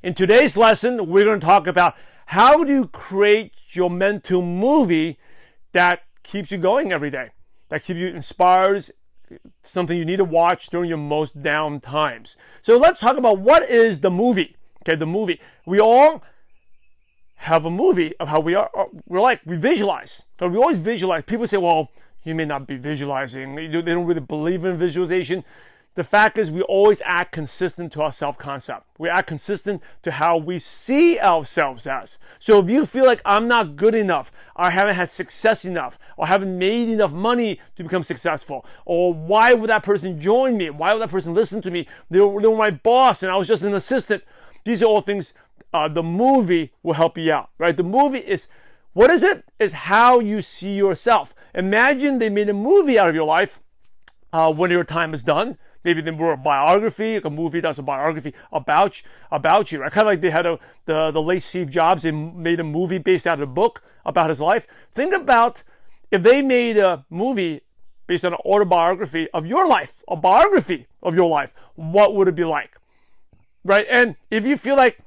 In today's lesson, we're going to talk about how to create your mental movie that keeps you going every day, that keeps you inspired, something you need to watch during your most down times. So let's talk about what is the movie. Okay, the movie. We all have a movie of how we are. We visualize. So we always visualize. People say, well, you may not be visualizing. They don't really believe in visualization. The fact is, we always act consistent to our self-concept. We act consistent to how we see ourselves as. So if you feel like I'm not good enough, or I haven't had success enough, or haven't made enough money to become successful, or why would that person join me? Why would that person listen to me? They were my boss and I was just an assistant. These are all things the movie will help you out, right? The movie is, what is it? It's how you see yourself. Imagine they made a movie out of your life when your time is done. Maybe they were a biography, like a movie that's a biography about you. Right? Kind of like they had the late Steve Jobs, they made a movie based out of a book about his life. Think about if they made a movie based on an autobiography of your life, a biography of your life, what would it be like? Right? And if you feel like,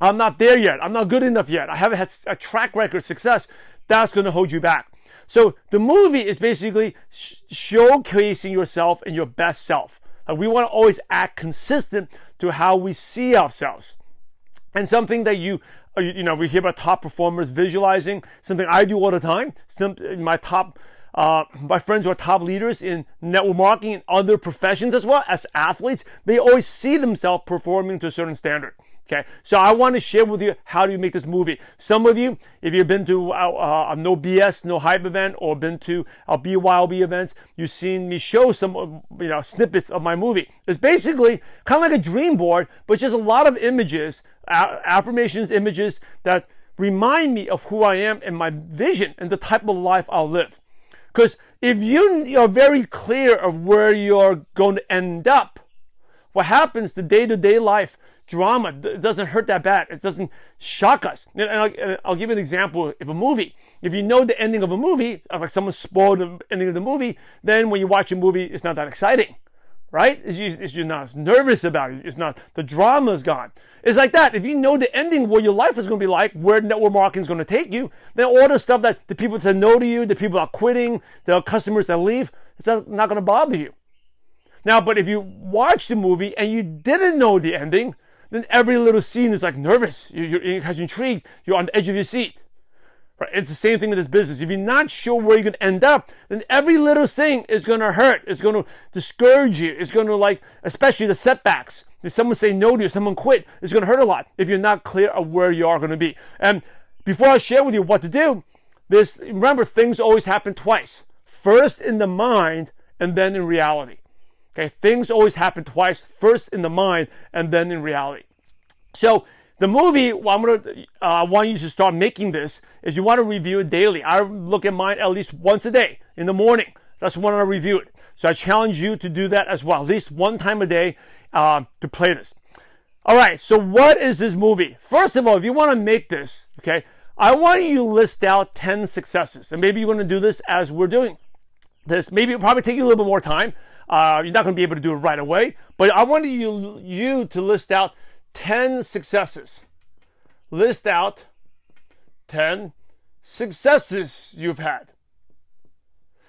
I'm not there yet, I'm not good enough yet, I haven't had a track record of success, that's going to hold you back. So the movie is basically showcasing yourself and your best self. We want to always act consistent to how we see ourselves. And something that we hear about top performers visualizing, something I do all the time. My friends who are top leaders in network marketing and other professions as well as athletes, they always see themselves performing to a certain standard. Okay, so I want to share with you how do you make this movie. Some of you, if you've been to a No BS, No Hype event, or been to our BYOB events, you've seen me show some snippets of my movie. It's basically kind of like a dream board, but just a lot of images, affirmations, images that remind me of who I am and my vision and the type of life I'll live. Because if you are very clear of where you're going to end up, what happens, the day-to-day life drama, it doesn't hurt that bad. It doesn't shock us. And I'll give you an example of a movie. If you know the ending of a movie, like someone spoiled the ending of the movie, then when you watch a movie, it's not that exciting, right? You're not nervous about it. It's not, the drama's gone. It's like that. If you know the ending, what your life is going to be like, where network marketing is going to take you, then all the stuff that the people that say no to you, the people that are quitting, the customers that leave, it's not going to bother you. Now, but if you watch the movie and you didn't know the ending, then every little scene is like nervous. You're intrigued. You're on the edge of your seat. Right? It's the same thing in this business. If you're not sure where you're going to end up, then every little thing is going to hurt. It's going to discourage you. It's going to especially the setbacks. If someone say no to you, someone quit, it's going to hurt a lot if you're not clear of where you are going to be. And before I share with you what to do, remember, things always happen twice. First in the mind and then in reality. Okay, things always happen twice, first in the mind and then in reality. So the movie, I want you to start making this, is you want to review it daily. I look at mine at least once a day in the morning. That's when I review it. So I challenge you to do that as well, at least one time a day to play this. All right, so what is this movie? First of all, if you want to make this, okay, I want you to list out 10 successes. And maybe you're going to do this as we're doing this. Maybe it'll probably take you a little bit more time. You're not going to be able to do it right away, but I want you to list out 10 successes. List out 10 successes you've had.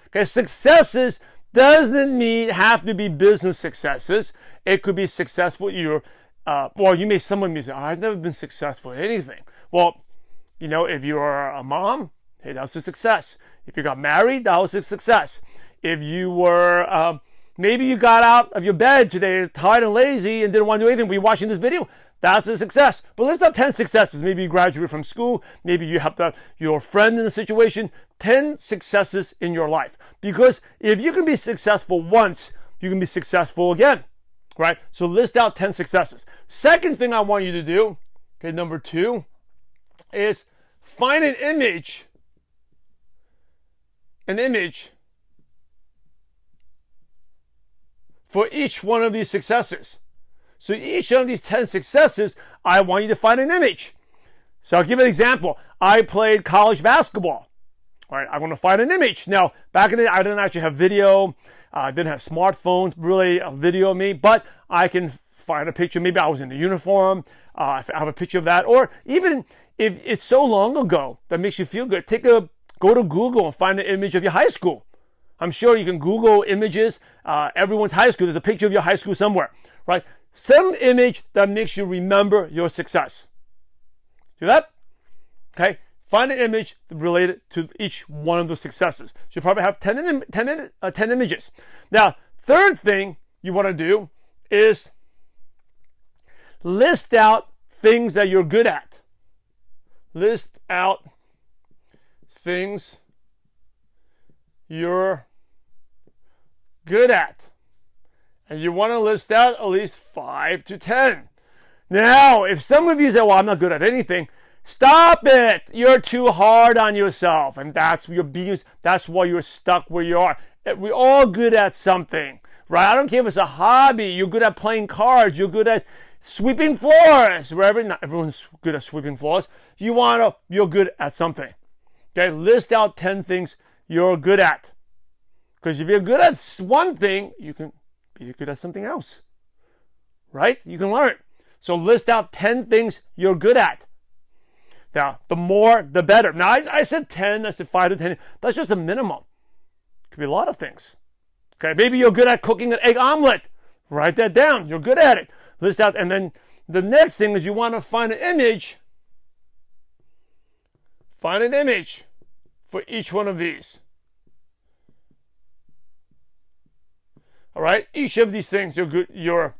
Okay, successes doesn't have to be business successes. It could be successful. Someone may say, I've never been successful at anything. Well, if you're a mom, hey, that was a success. If you got married, that was a success. If you were maybe you got out of your bed today, tired and lazy, and didn't want to do anything, but you're watching this video. That's a success. But list out 10 successes. Maybe you graduated from school. Maybe you helped out your friend in a situation. 10 successes in your life. Because if you can be successful once, you can be successful again. Right? So list out 10 successes. Second thing I want you to do, okay, number 2, is find an image for each one of these successes. So each of these 10 successes, I want you to find an image. So I'll give you an example. I played college basketball. All right, I want to find an image. Now, back in the day, I didn't actually have video. I didn't have smartphones, really, a video of me. But I can find a picture. Maybe I was in the uniform. If I have a picture of that. Or even if it's so long ago that makes you feel good, go to Google and find an image of your high school. I'm sure you can Google images. Everyone's high school. There's a picture of your high school somewhere, right? Some image that makes you remember your success. See that? Okay. Find an image related to each one of those successes. So you probably have 10 images. Now, third thing you want to do is list out things that you're good at. List out things you're good at. And you want to list out at least 5 to 10. Now, if some of you say, well, I'm not good at anything, stop it. You're too hard on yourself. And that's why you're stuck where you are. We're all good at something, right? I don't care if it's a hobby. You're good at playing cards. You're good at sweeping floors. Not everyone's good at sweeping floors. You're good at something. Okay, list out 10 things you're good at. Because if you're good at one thing, you can be good at something else. Right? You can learn. So list out 10 things you're good at. Now, the more, the better. Now, I said 10, I said 5 to 10. That's just a minimum. It could be a lot of things. Okay, maybe you're good at cooking an egg omelet. Write that down. You're good at it. List out, and then the next thing is you want to find an image. Find an image for each one of these. All right, each of these things you're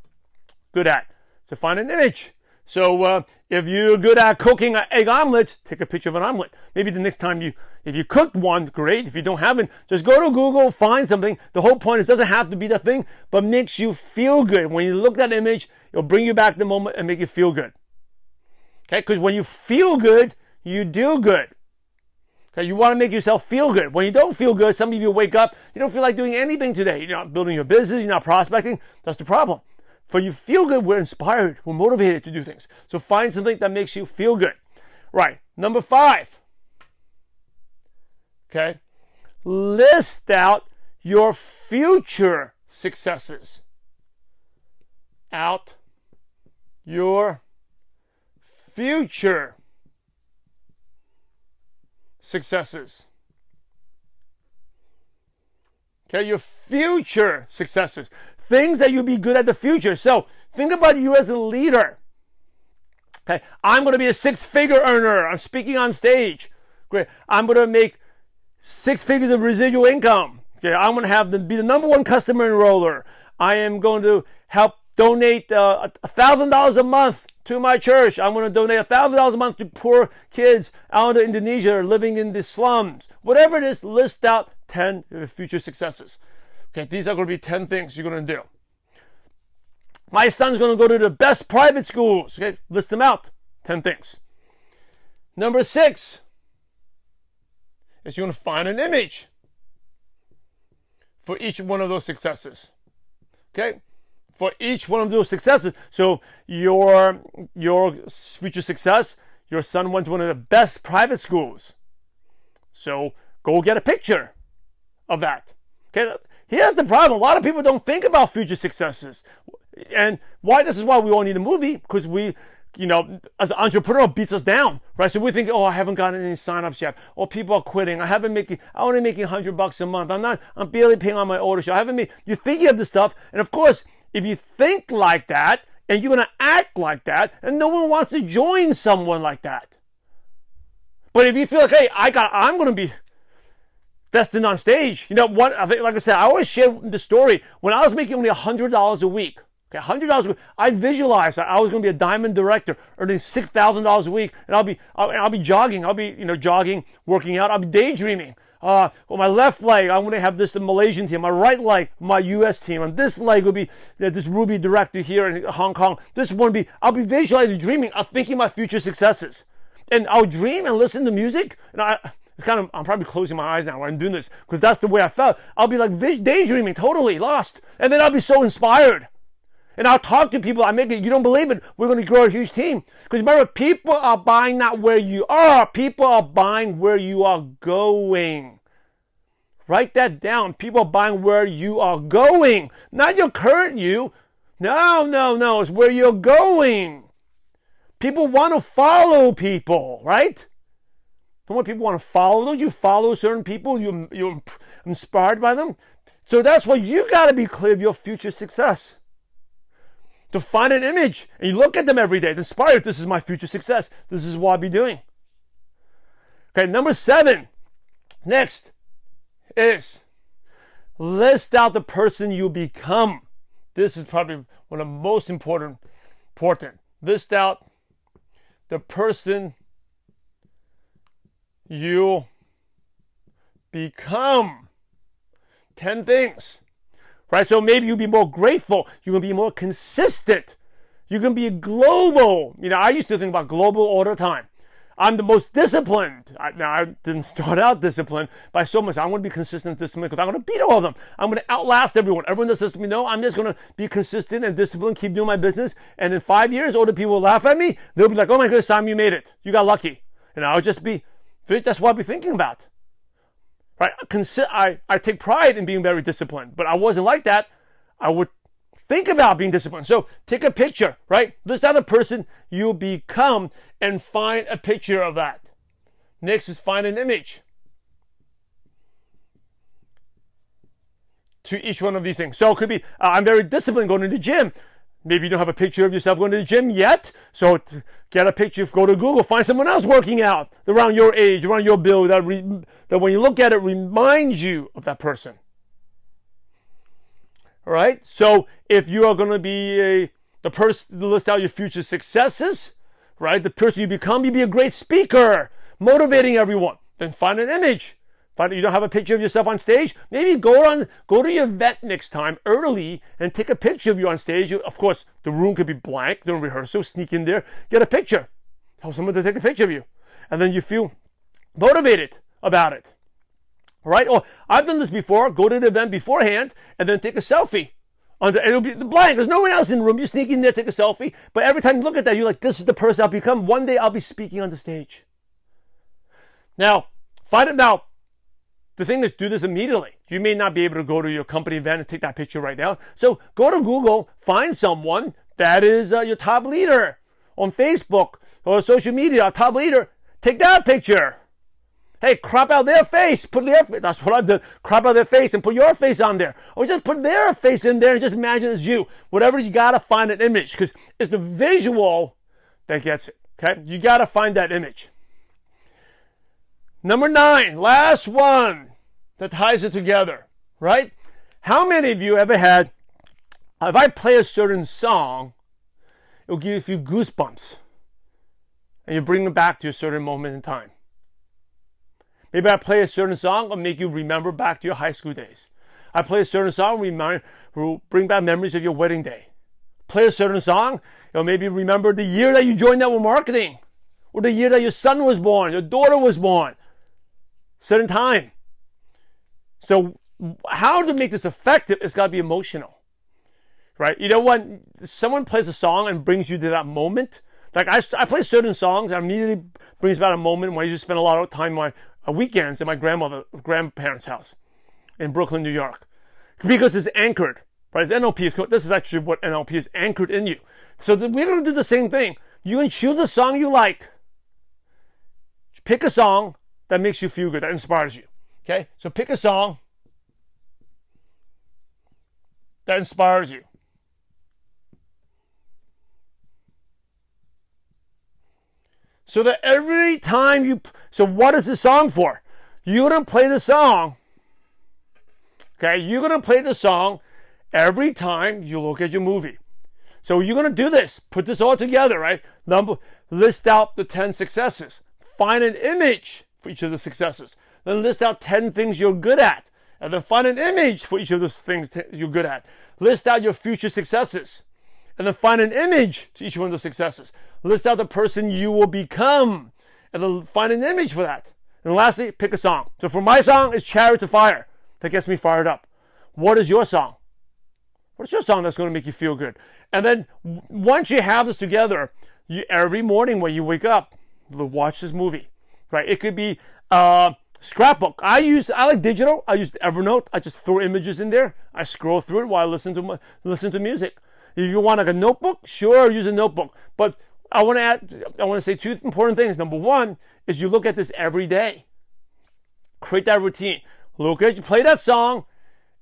good at. So find an image. So if you're good at cooking an egg omelet, take a picture of an omelet. Maybe the next time if you cooked one, great. If you don't have it, just go to Google, find something. The whole point is it doesn't have to be the thing, but makes you feel good. When you look at that image, it'll bring you back the moment and make you feel good. Okay, because when you feel good, you do good. Okay, you want to make yourself feel good. When you don't feel good, some of you wake up, you don't feel like doing anything today. You're not building your business, you're not prospecting. That's the problem. For you feel good, we're inspired, we're motivated to do things. So find something that makes you feel good. Right, number 5. Okay, list out your future successes. Out your future successes. Okay, your future successes. Things that you'll be good at in the future. So think about you as a leader. Okay, I'm going to be a 6-figure earner. I'm speaking on stage. Great. I'm going to make 6 figures of residual income. Okay, I'm going to be the number 1 customer enroller. I am going to help donate $1,000 a month to my church. I'm going to donate $1,000 a month to poor kids out in Indonesia living in the slums. Whatever it is, list out 10 future successes. Okay, these are going to be 10 things you're going to do. My son's going to go to the best private schools. Okay, list them out. 10 things. Number 6 is you're going to find an image for each one of those successes. Okay, for each one of those successes. So your future success, your son went to one of the best private schools. So go get a picture of that. Okay, here's the problem. A lot of people don't think about future successes. And this is why we all need a movie, because we, as an entrepreneur, it beats us down, right? So we think, I haven't gotten any signups yet. Or people are quitting. I'm only making $100 a month. I'm barely paying on my auto show. You're thinking of this stuff. And of course, if you think like that, and you're going to act like that, and no one wants to join someone like that. But if you feel like, hey, I'm going to be destined on stage. What? I think, like I said, I always share the story. When I was making only $100 a week, okay, $100 a week, I visualized that I was going to be a diamond director, earning $6,000 a week, and I'll be jogging. I'll be jogging, working out. I'll be daydreaming. On my left leg, I'm going to have this Malaysian team. My right leg, my U.S. team. And this leg will be this Ruby director here in Hong Kong. I'll be visualizing, dreaming. I'm thinking my future successes. And I'll dream and listen to music. And I'm probably closing my eyes now when I'm doing this, because that's the way I felt. I'll be like daydreaming, totally lost. And then I'll be so inspired. And I'll talk to people. You don't believe it. We're going to grow a huge team. Because remember, people are buying not where you are. People are buying where you are going. Write that down. People are buying where you are going. Not your current you. No, no, no. It's where you're going. People want to follow people, right? Don't want people want to follow. Don't you follow certain people? You're inspired by them. So that's why you got to be clear of your future success. To find an image and you look at them every day. It's inspired. This is my future success. This is what I'll be doing. Okay, number 7. Next is list out the person you become. This is probably one of the most important. List out the person you become. 10 things. Right? So maybe you'll be more grateful. You're going to be more consistent. You can be global. I used to think about global all the time. I'm the most disciplined. Now, I didn't start out disciplined by so much. I want to be consistent and disciplined because I'm going to beat all of them. I'm going to outlast everyone. Everyone that says to me, no, I'm just going to be consistent and disciplined, keep doing my business. And in 5 years, older people will laugh at me. They'll be like, oh my goodness, Sam, you made it. You got lucky. And I'll just be, that's what I'll be thinking about. Right? I take pride in being very disciplined, but I wasn't like that. I would think about being disciplined. So take a picture, right? List out the person you become and find a picture of that. Next is find an image to each one of these things. So it could be, I'm very disciplined going to the gym. Maybe you don't have a picture of yourself going to the gym yet. So get a picture, go to Google, find someone else working out around your age, around your build, that when you look at it, reminds you of that person. All right? So if you are going to be the person to list out your future successes, right? The person you become, you be a great speaker, motivating everyone. Then find an image. You don't have a picture of yourself on stage? Maybe go to your event next time early and take a picture of you on stage. Of course, the room could be blank. Don't rehearse. So sneak in there, get a picture. Tell someone to take a picture of you. And then you feel motivated about it. All right? Or I've done this before. Go to the event beforehand and then take a selfie. It'll be blank. There's no one else in the room. You sneak in there, take a selfie. But every time you look at that, you're like, this is the person I'll become. One day I'll be speaking on the stage. Now, find it now. The thing is, do this immediately. You may not be able to go to your company event and take that picture right now. So go to Google, find someone that is your top leader on Facebook or social media, a top leader. Take that picture. Hey, crop out their face. Put their face. That's what I've done. Crop out their face and put your face on there. Or just put their face in there and just imagine it's you. Whatever, you got to find an image because it's the visual that gets it. Okay? You got to find that image. Number 9, last one that ties it together, right? How many of you ever had, if I play a certain song, it'll give you a few goosebumps and you bring them back to a certain moment in time. Maybe I play a certain song, it'll make you remember back to your high school days. I play a certain song, will bring back memories of your wedding day. Play a certain song, it'll maybe remember the year that you joined network marketing, or the year that your son was born, your daughter was born. Certain time. So how to make this effective, it's got to be emotional. Right? You know, when someone plays a song and brings you to that moment, like I play certain songs and immediately brings about a moment when I used to spend a lot of time on my weekends at my grandparents' house in Brooklyn, New York. Because it's anchored. Right? It's NLP. This is actually what NLP is, anchored in you. So we're going to do the same thing. You can choose a song you like. Pick a song that makes you feel good, that inspires you. Okay? So pick a song that inspires you. So that every time so what is the song for? You're going to play the song. Okay? You're going to play the song every time you look at your movie. So you're going to do this. Put this all together, right? List out the 10 successes. Find an image for each of the successes. Then list out 10 things you're good at. And then find an image for each of those things you're good at. List out your future successes. And then find an image to each one of those successes. List out the person you will become. And then find an image for that. And lastly, pick a song. So for my song, it's Chariots of Fire. That gets me fired up. What is your song? What's your song that's going to make you feel good? And then once you have this together, every morning when you wake up, watch this movie. Right? It could be scrapbook. I like digital. I use Evernote. I just throw images in there. I scroll through it while I listen to music. If you want like a notebook, sure, use a notebook. But I want to say two important things. Number one is you look at this every day. Create that routine. Play that song,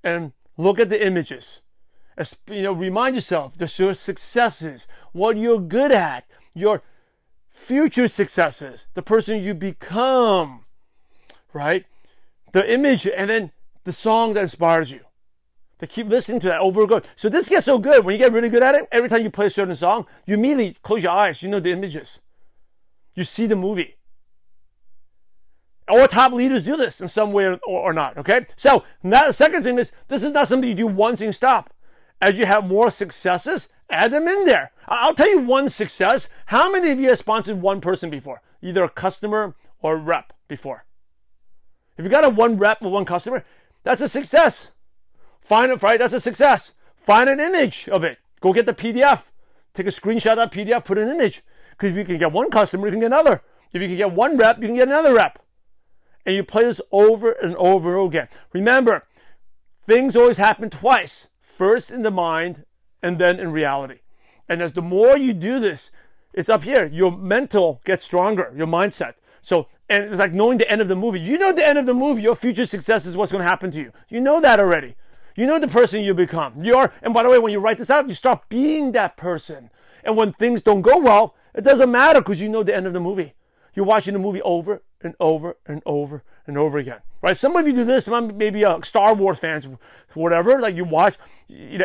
and look at the images. Remind yourself your successes, what you're good at, your future successes, the person you become, right? The image, and then the song that inspires you. To keep listening to that over and over. So this gets so good. When you get really good at it, every time you play a certain song, you immediately close your eyes. You know the images. You see the movie. All top leaders do this in some way or not, okay? So now the second thing is, this is not something you do once and stop. As you have more successes, add them in there. I'll tell you one success. How many of you have sponsored one person before? Either a customer or a rep before? If you got a one rep or one customer, that's a success. Find it, right? That's a success. Find an image of it. Go get the PDF. Take a screenshot of that PDF, put an image. Because if you can get one customer, you can get another. If you can get one rep, you can get another rep. And you play this over and over and over again. Remember, things always happen twice. First in the mind and then in reality. And as the more you do this, it's up here. Your mental gets stronger, your mindset. And it's like knowing the end of the movie. You know the end of the movie. Your future success is what's going to happen to you. You know that already. You know the person you become. And by the way, when you write this out, you start being that person. And when things don't go well, it doesn't matter because you know the end of the movie. You're watching the movie over and over and over and over again. Right? Some of you do this. Some maybe Star Wars fans, whatever. Like you watch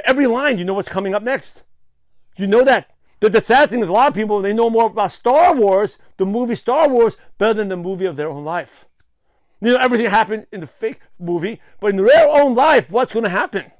every line, you know what's coming up next. You know that. The sad thing is a lot of people, they know more about Star Wars, the movie Star Wars, better than the movie of their own life. Everything happened in the fake movie, but in their own life, what's going to happen?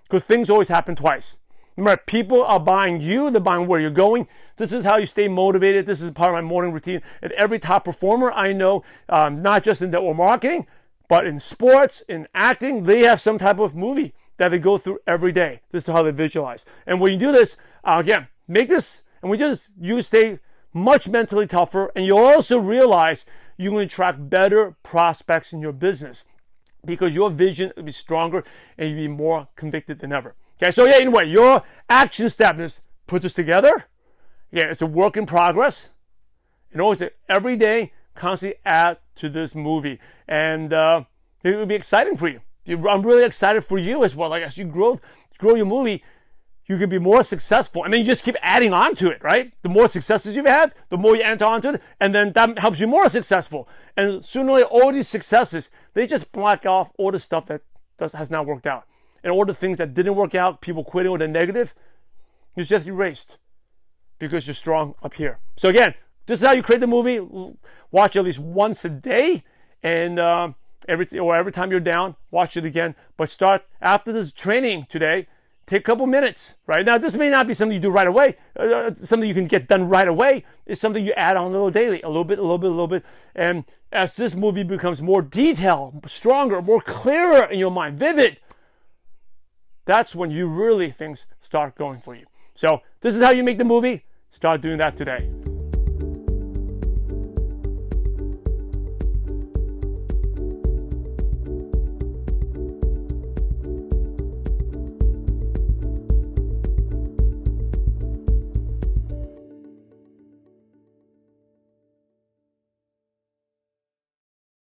Because things always happen twice. Remember, people are buying you, they're buying where you're going. This is how you stay motivated. This is part of my morning routine. And every top performer I know, not just in network marketing, but in sports, in acting, they have some type of movie that they go through every day. This is how they visualize. And when you do this, again, make this, and when you do this, you stay much mentally tougher, and you'll also realize you're going to attract better prospects in your business because your vision will be stronger and you'll be more convicted than ever. Okay, so anyway, your action step is put this together. It's a work in progress. And always every day, constantly add to this movie. And it will be exciting for you. I'm really excited for you as well. Like as you grow your movie, you can be more successful. And then you just keep adding on to it, right? The more successes you've had, the more you enter onto it, and then that helps you more successful. And sooner or later, all these successes, they just block off all the stuff that has not worked out. And all the things that didn't work out, people quitting or the negative, it's just erased because you're strong up here. So again, this is how you create the movie. Watch at least once a day, and every time you're down, watch it again. But start after this training today. Take a couple minutes, right? Now, this may not be something you do right away. Something you can get done right away. It's something you add on a little daily, a little bit. And as this movie becomes more detailed, stronger, more clearer in your mind, vivid, that's when you really things start going for you. So this is how you make the movie. Start doing that today.